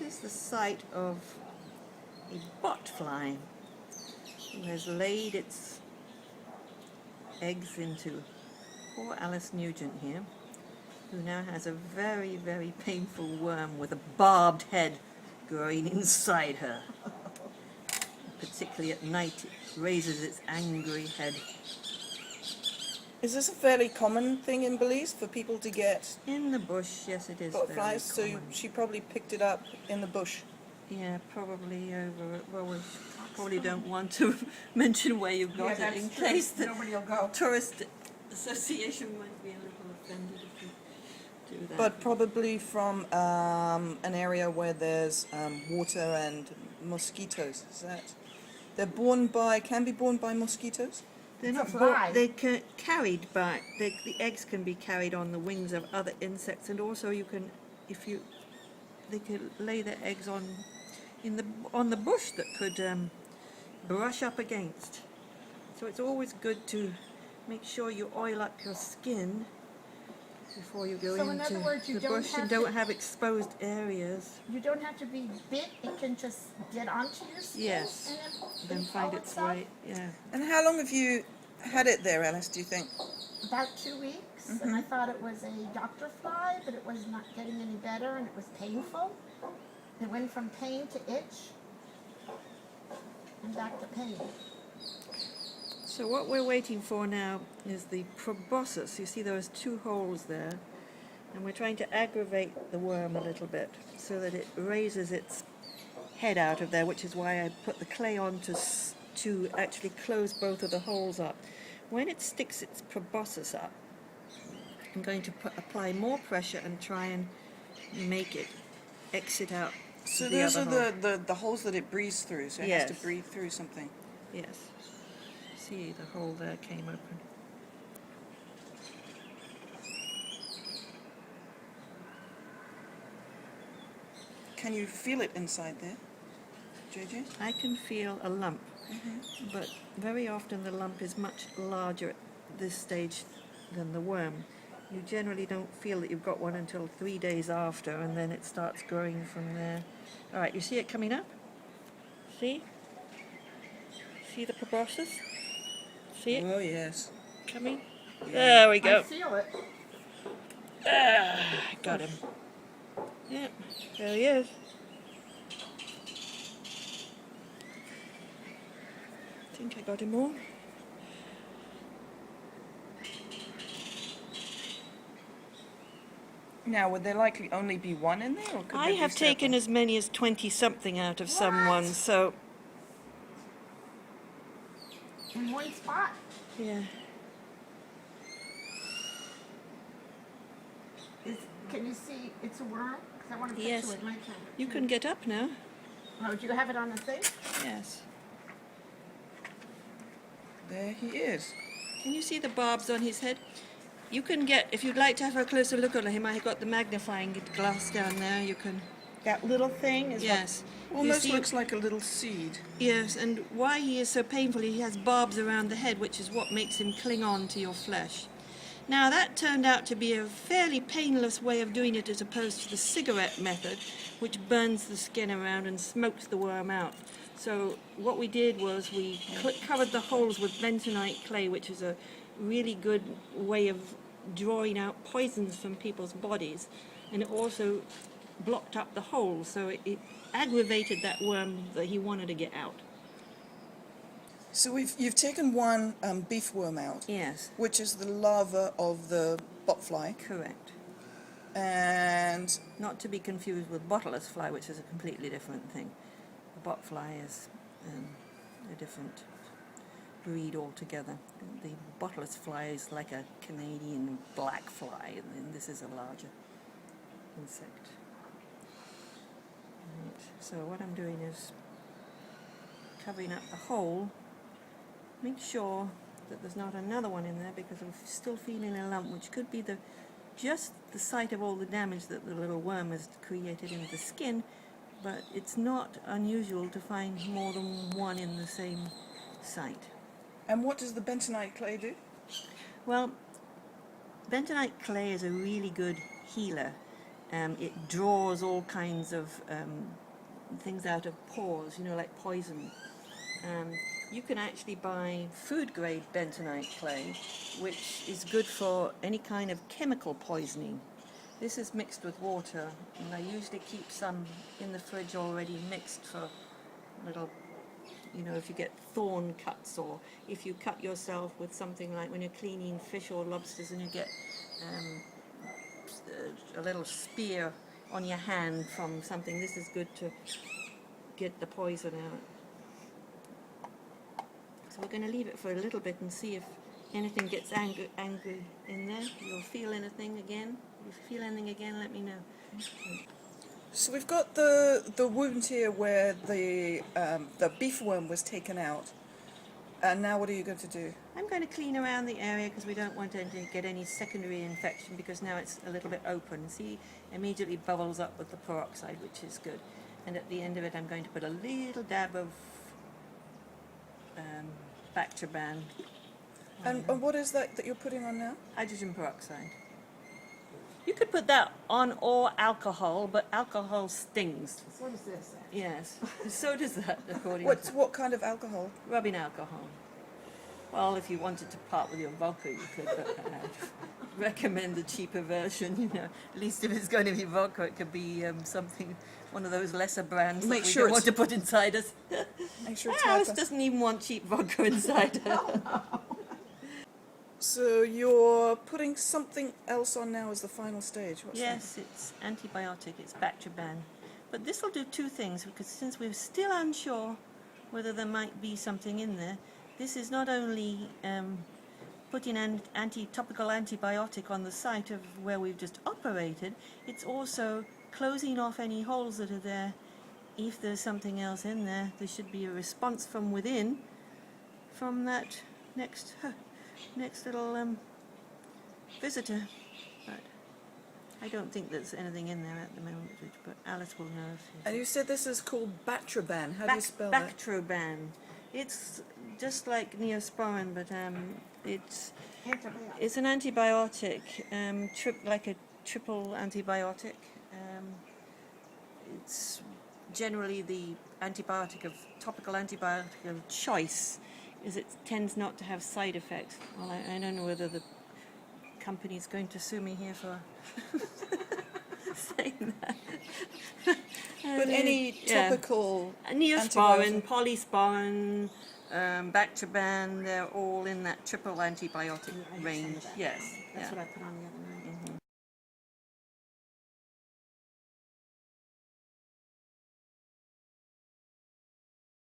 This is the site of a botfly who has laid its eggs into poor Alice Nugent here, who now has a very, very painful worm with a barbed head growing inside her. Particularly at night, it raises its angry head. Is this a fairly common thing in Belize for people to get In the bush, yes, it is botflies? So very common. she probably picked it up in the bush. Yeah, probably over. Well, we probably don't want to mention where you got it in case the nobody will go. tourist association might be a little offended if you do that. But probably from an area where there's water and mosquitoes. Is that can be borne by mosquitoes? They're It's a not fly. they're carried by the eggs can be carried on the wings of other insects, and also you can they can lay their eggs on the bush that could brush up against. So it's always good to make sure you oil up your skin before you go So in into other words, you the don't bush have and to- don't have exposed areas. You don't have to be bit, it can just get onto your skin. Yes. And Then find its way. Yeah. And how long have you had it there, Alice, do you think? About 2 weeks, and I thought it was a doctor fly, but it was not getting any better, and it was painful. It went from pain to itch, and back to pain. So what we're waiting for now is the proboscis. You see those two holes there, and we're trying to aggravate the worm a little bit so that it raises its head out of there, which is why I put the clay on to actually close both of the holes up. When it sticks its proboscis up, I'm going to apply more pressure and try and make it exit out. So the those other are hole. the holes that it breathes through, so it has Yes. to breathe through something. Yes. See, the hole there came open. Can you feel it inside there, JJ? I can feel a lump, but very often the lump is much larger at this stage than the worm. You generally don't feel that you've got one until 3 days after, and then it starts growing from there. All right, you see it coming up? See? See the proboscis? See it Oh, yes. coming? There we I go. feel it. Got him. Yeah, there he is. I think I got him all. Now, would there likely only be one in there, or could I there be have taken several? as many as 20-something out of someone, so In one spot. yeah. Can you see it's a worm? Because I want to picture Yes. it. My camera. You can get up now. Oh, do you have it on the thing? Yes. There he is. Can you see the barbs on his head? You can get, if you'd like to have a closer look at him, I have got the magnifying glass down there. You can, That little thing is yes. You Almost see- looks like a little seed. Yes, and why he is so painful, he has barbs around the head, which is what makes him cling on to your flesh. Now, that turned out to be a fairly painless way of doing it as opposed to the cigarette method, which burns the skin around and smokes the worm out. So what we did was we covered the holes with bentonite clay, which is a really good way of drawing out poisons from people's bodies, and it also blocked up the holes, so it aggravated that worm that he wanted to get out. So you've taken one beef worm out, Yes, which is the larva of the botfly, correct. and Not to be confused with bottleless fly, which is a completely different thing. The botfly is a different breed altogether. The bottleless fly is like a Canadian black fly, and this is a larger insect. Right. So what I'm doing is covering up the hole. Make sure that there's not another one in there, because I'm still feeling a lump, which could be just the site of all the damage that the little worm has created in the skin, but it's not unusual to find more than one in the same site. And what does the bentonite clay do? Well, bentonite clay is a really good healer, it draws all kinds of things out of pores, you know, like poison. You can actually buy food-grade bentonite clay, which is good for any kind of chemical poisoning. This is mixed with water, and I usually keep some in the fridge already mixed for little, you know, if you get thorn cuts, or if you cut yourself with something like when you're cleaning fish or lobsters and you get a little spear on your hand from something. This is good to get the poison out. So we're going to leave it for a little bit and see if anything gets angry in there. You'll feel anything again. If you feel anything again, let me know. So we've got the wound here where the beef worm was taken out, and now what are you going to do? I'm going to clean around the area because we don't want to get any secondary infection, because now it's a little bit open. See, immediately bubbles up with the peroxide, which is good. And at the end of it, I'm going to put a little dab of Bactroban, And what is that you're putting on now? hydrogen peroxide. You could put that on, or alcohol, but alcohol stings. So does this. Yes, so does that, according to What kind of alcohol? rubbing alcohol. Well, if you wanted to part with your vodka, you could, but I'd recommend the cheaper version, you know. At least if it's going to be vodka, it could be something, one of those lesser brands Make that we sure don't want it's- to put inside us. Make sure it's Alice hyper. doesn't even want cheap vodka inside her. So you're putting something else on now as the final stage. What's Yes, it's antibiotic, it's Bactroban. But this will do two things, because since we're still unsure whether there might be something in there, this is not only putting an topical antibiotic on the site of where we've just operated, it's also closing off any holes that are there. If there's something else in there, there should be a response from within, from that next little visitor. But I don't think there's anything in there at the moment, but Alice will know. And you said this is called Bactroban. How do you spell that? Bactroban. It's just like Neosporin, but it's an antibiotic, like a triple antibiotic. It's generally the topical antibiotic of choice, is it tends not to have side effects. Well, I don't know whether the company's going to sue me here for saying that. But any topical Neosporin, antibiotic. polysporin, Bactroban, they're all in that triple antibiotic range. Yes. That's yeah. what I put on the other night.